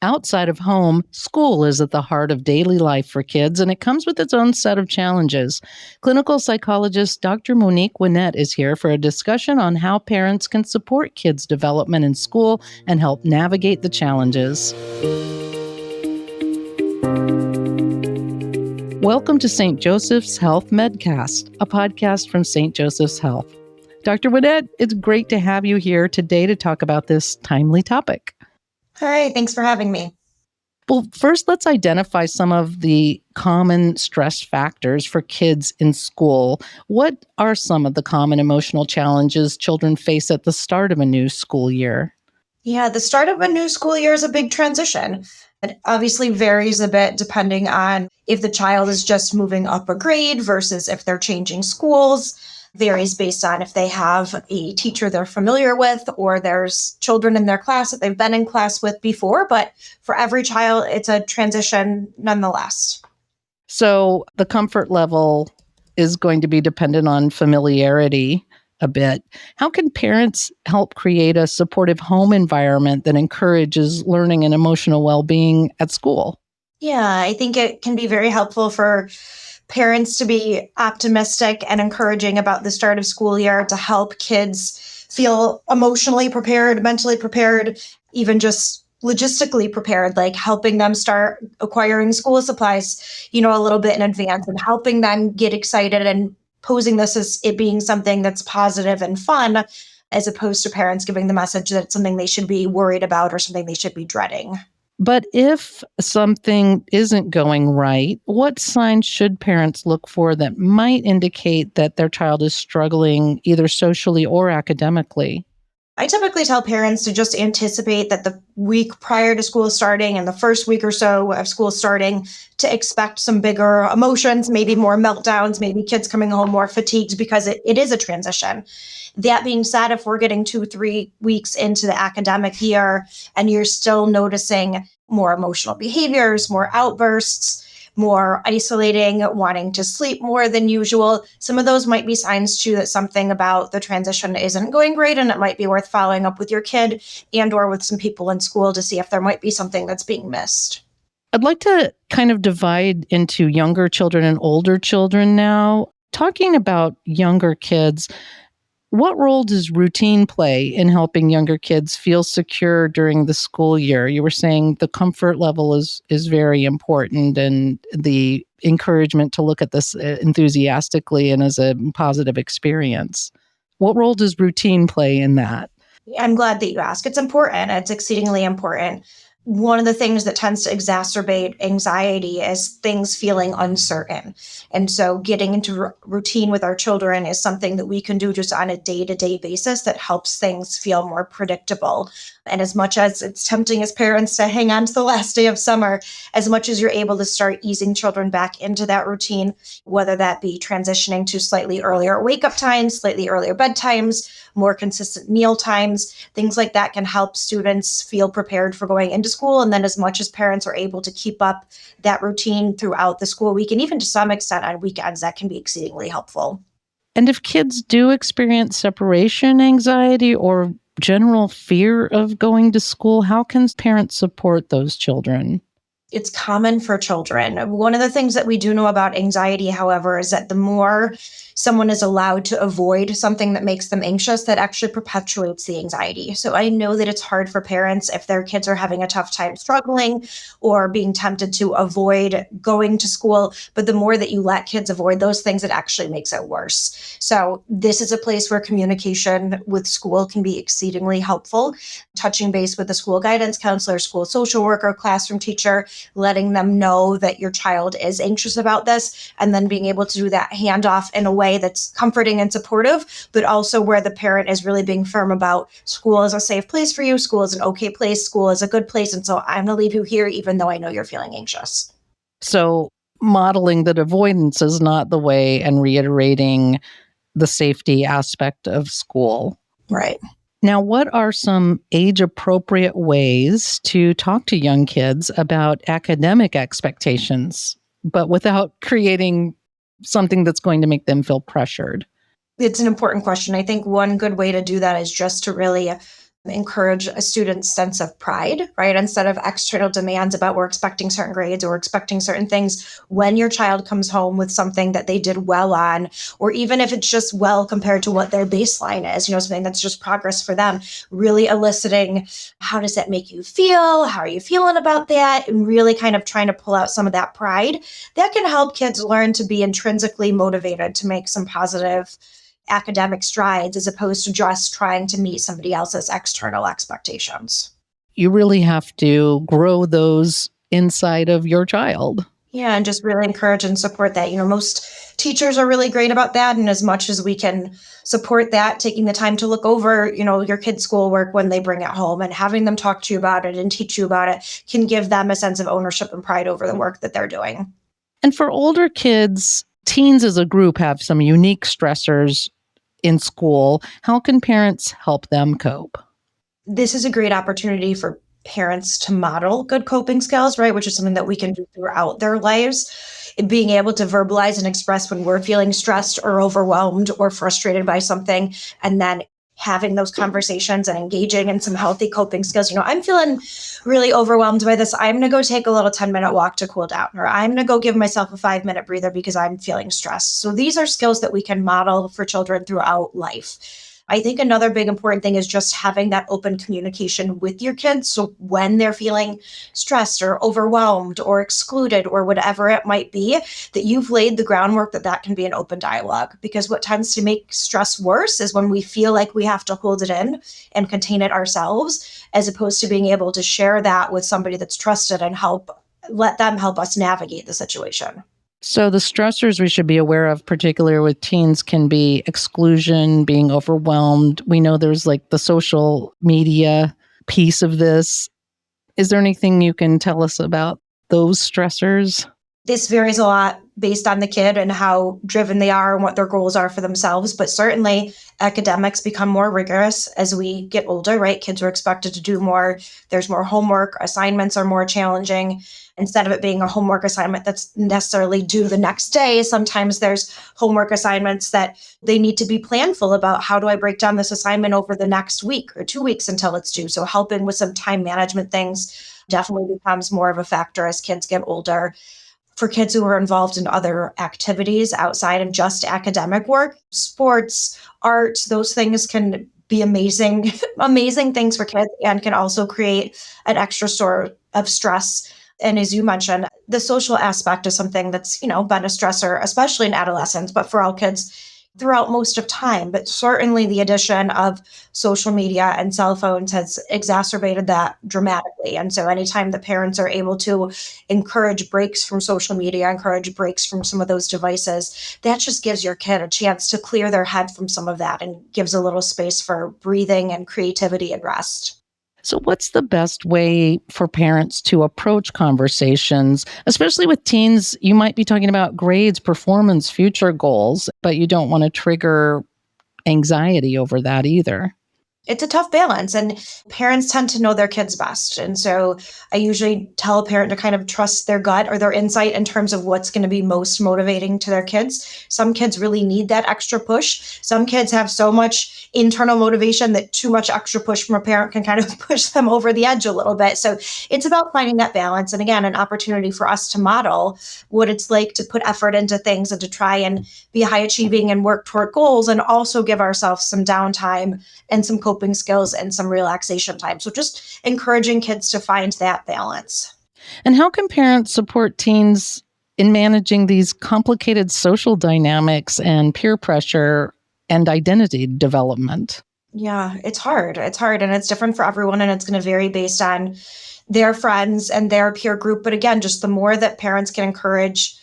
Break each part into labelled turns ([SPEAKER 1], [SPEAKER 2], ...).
[SPEAKER 1] Outside of home, school is at the heart of daily life for kids, and it comes with its own set of challenges. Clinical psychologist Dr. Monique Winnett is here for a discussion on how parents can support kids' development in school and help navigate the challenges. Welcome to St. Joseph's Health Medcast, a podcast from St. Joseph's Health. Dr. Winnett, it's great to have you here today to talk about this timely topic.
[SPEAKER 2] Hi, thanks for having me.
[SPEAKER 1] Well, first, let's identify some of the common stress factors for kids in school. What are some of the common emotional challenges children face at the start of a new school year?
[SPEAKER 2] Yeah, the start of a new school year is a big transition. It obviously varies a bit depending on if the child is just moving up a grade versus if they're changing schools. Varies based on if they have a teacher they're familiar with or there's children in their class that they've been in class with before. But for every child, it's a transition nonetheless.
[SPEAKER 1] So the comfort level is going to be dependent on familiarity a bit. How can parents help create a supportive home environment that encourages learning and emotional well-being at school?
[SPEAKER 2] Yeah, I think it can be very helpful for parents to be optimistic and encouraging about the start of school year to help kids feel emotionally prepared, mentally prepared, even just logistically prepared, like helping them start acquiring school supplies, a little bit in advance and helping them get excited and posing this as it being something that's positive and fun, as opposed to parents giving the message that it's something they should be worried about or something they should be dreading.
[SPEAKER 1] But if something isn't going right, what signs should parents look for that might indicate that their child is struggling either socially or academically?
[SPEAKER 2] I typically tell parents to just anticipate that the week prior to school starting and the first week or so of school starting to expect some bigger emotions, maybe more meltdowns, maybe kids coming home more fatigued because it is a transition. That being said, if we're getting 2-3 weeks into the academic year and you're still noticing more emotional behaviors, more outbursts, more isolating, wanting to sleep more than usual, some of those might be signs too that something about the transition isn't going great, and it might be worth following up with your kid and or with some people in school to see if there might be something that's being missed.
[SPEAKER 1] I'd like to kind of divide into younger children and older children now. Talking about younger kids, what role does routine play in helping younger kids feel secure during the school year? You were saying the comfort level is very important, and the encouragement to look at this enthusiastically and as a positive experience. What role does routine play in that?
[SPEAKER 2] I'm glad that you asked. It's important. It's exceedingly important. One of the things that tends to exacerbate anxiety is things feeling uncertain. And so getting into routine with our children is something that we can do just on a day-to-day basis that helps things feel more predictable. And as much as it's tempting as parents to hang on to the last day of summer, as much as you're able to start easing children back into that routine, whether that be transitioning to slightly earlier wake-up times, slightly earlier bedtimes, more consistent meal times, things like that can help students feel prepared for going into school. And then as much as parents are able to keep up that routine throughout the school week, and even to some extent on weekends, that can be exceedingly helpful.
[SPEAKER 1] And if kids do experience separation anxiety or general fear of going to school, how can parents support those children?
[SPEAKER 2] It's common for children. One of the things that we do know about anxiety, however, is that the more someone is allowed to avoid something that makes them anxious, that actually perpetuates the anxiety. So I know that it's hard for parents if their kids are having a tough time struggling or being tempted to avoid going to school. But the more that you let kids avoid those things, it actually makes it worse. So this is a place where communication with school can be exceedingly helpful. Touching base with the school guidance counselor, school social worker, classroom teacher, letting them know that your child is anxious about this, and then being able to do that handoff in a way that's comforting and supportive, but also where the parent is really being firm about school is a safe place for you, school is an okay place, school is a good place, and so I'm going to leave you here even though I know you're feeling anxious.
[SPEAKER 1] So modeling that avoidance is not the way and reiterating the safety aspect of school.
[SPEAKER 2] Right.
[SPEAKER 1] Now, what are some age-appropriate ways to talk to young kids about academic expectations, but without creating something that's going to make them feel pressured?
[SPEAKER 2] It's an important question. I think one good way to do that is just to really encourage a student's sense of pride, right? Instead of external demands about we're expecting certain grades or expecting certain things, when your child comes home with something that they did well on, or even if it's just well compared to what their baseline is, something that's just progress for them, really eliciting, how does that make you feel? How are you feeling about that? And really kind of trying to pull out some of that pride that can help kids learn to be intrinsically motivated to make some positive academic strides as opposed to just trying to meet somebody else's external expectations.
[SPEAKER 1] You really have to grow those inside of your child.
[SPEAKER 2] Yeah, and just really encourage and support that. Most teachers are really great about that. And as much as we can support that, taking the time to look over, your kids' schoolwork when they bring it home and having them talk to you about it and teach you about it can give them a sense of ownership and pride over the work that they're doing.
[SPEAKER 1] And for older kids, teens as a group have some unique stressors in school. How can parents help them cope?
[SPEAKER 2] This is a great opportunity for parents to model good coping skills, right? Which is something that we can do throughout their lives. Being able to verbalize and express when we're feeling stressed or overwhelmed or frustrated by something, and then having those conversations and engaging in some healthy coping skills. I'm feeling really overwhelmed by this. I'm going to go take a little 10-minute walk to cool down, or I'm going to go give myself a 5-minute breather because I'm feeling stressed. So these are skills that we can model for children throughout life. I think another big important thing is just having that open communication with your kids. So when they're feeling stressed or overwhelmed or excluded or whatever it might be, that you've laid the groundwork that can be an open dialogue. Because what tends to make stress worse is when we feel like we have to hold it in and contain it ourselves, as opposed to being able to share that with somebody that's trusted and let them help us navigate the situation.
[SPEAKER 1] So the stressors we should be aware of, particularly with teens, can be exclusion, being overwhelmed. We know there's like the social media piece of this. Is there anything you can tell us about those stressors?
[SPEAKER 2] This varies a lot based on the kid and how driven they are and what their goals are for themselves. But certainly academics become more rigorous as we get older, right? Kids are expected to do more. There's more homework. Assignments are more challenging. Instead of it being a homework assignment that's necessarily due the next day, sometimes there's homework assignments that they need to be planful about. How do I break down this assignment over the next week or 2 weeks until it's due? So helping with some time management things definitely becomes more of a factor as kids get older. For kids who are involved in other activities outside of just academic work, sports, art, those things can be amazing, amazing things for kids and can also create an extra source of stress. And as you mentioned, the social aspect is something that's, been a stressor, especially in adolescence, but for all kids throughout most of time. But certainly the addition of social media and cell phones has exacerbated that dramatically. And so anytime the parents are able to encourage breaks from social media, encourage breaks from some of those devices, that just gives your kid a chance to clear their head from some of that and gives a little space for breathing and creativity and rest.
[SPEAKER 1] So, what's the best way for parents to approach conversations, especially with teens? You might be talking about grades, performance, future goals, but you don't want to trigger anxiety over that either.
[SPEAKER 2] It's a tough balance, and parents tend to know their kids best. And so I usually tell a parent to kind of trust their gut or their insight in terms of what's going to be most motivating to their kids. Some kids really need that extra push. Some kids have so much internal motivation that too much extra push from a parent can kind of push them over the edge a little bit. So it's about finding that balance. And again, an opportunity for us to model what it's like to put effort into things and to try and be high achieving and work toward goals, and also give ourselves some downtime and some coping skills and some relaxation time. So just encouraging kids to find that balance.
[SPEAKER 1] And how can parents support teens in managing these complicated social dynamics and peer pressure and identity development?
[SPEAKER 2] Yeah, it's hard. It's hard and it's different for everyone, and it's going to vary based on their friends and their peer group. But again, just the more that parents can encourage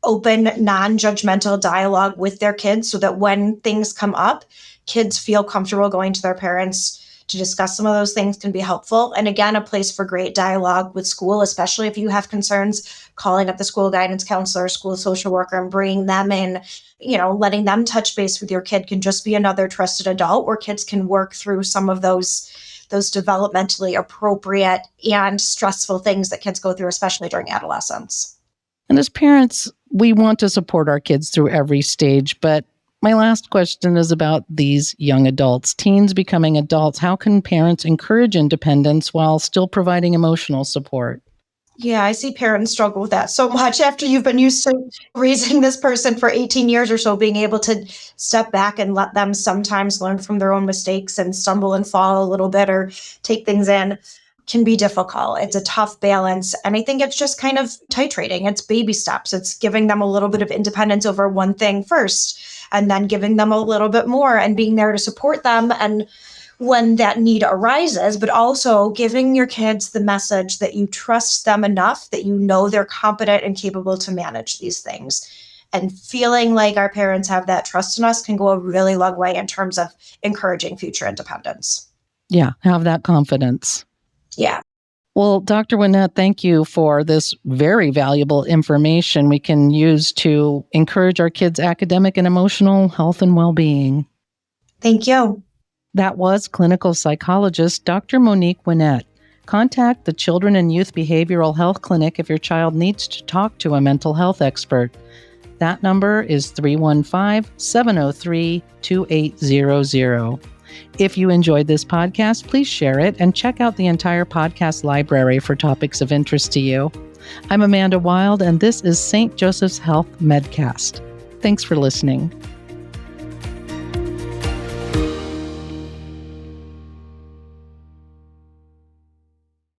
[SPEAKER 2] open, non-judgmental dialogue with their kids so that when things come up, kids feel comfortable going to their parents to discuss some of those things can be helpful. And again, a place for great dialogue with school, especially if you have concerns, calling up the school guidance counselor, school social worker, and bringing them in, letting them touch base with your kid can just be another trusted adult where kids can work through some of those developmentally appropriate and stressful things that kids go through, especially during adolescence.
[SPEAKER 1] And as parents, we want to support our kids through every stage, but My last question is about these young adults, teens becoming adults. How can parents encourage independence while still providing emotional support?
[SPEAKER 2] Yeah, I see parents struggle with that so much after you've been used to raising this person for 18 years or so, being able to step back and let them sometimes learn from their own mistakes and stumble and fall a little bit or take things in can be difficult. It's a tough balance. And I think it's just kind of titrating. It's baby steps. It's giving them a little bit of independence over one thing first, and then giving them a little bit more and being there to support them and when that need arises, but also giving your kids the message that you trust them enough that you know they're competent and capable to manage these things. And feeling like our parents have that trust in us can go a really long way in terms of encouraging future independence.
[SPEAKER 1] Yeah, have that confidence.
[SPEAKER 2] Yeah.
[SPEAKER 1] Well, Dr. Winnett, thank you for this very valuable information we can use to encourage our kids' academic and emotional health and well-being.
[SPEAKER 2] Thank you.
[SPEAKER 1] That was clinical psychologist Dr. Monique Winnett. Contact the Children and Youth Behavioral Health Clinic if your child needs to talk to a mental health expert. That number is 315-703-2800. If you enjoyed this podcast, please share it and check out the entire podcast library for topics of interest to you. I'm Amanda Wild, and this is St. Joseph's Health Medcast. Thanks for listening.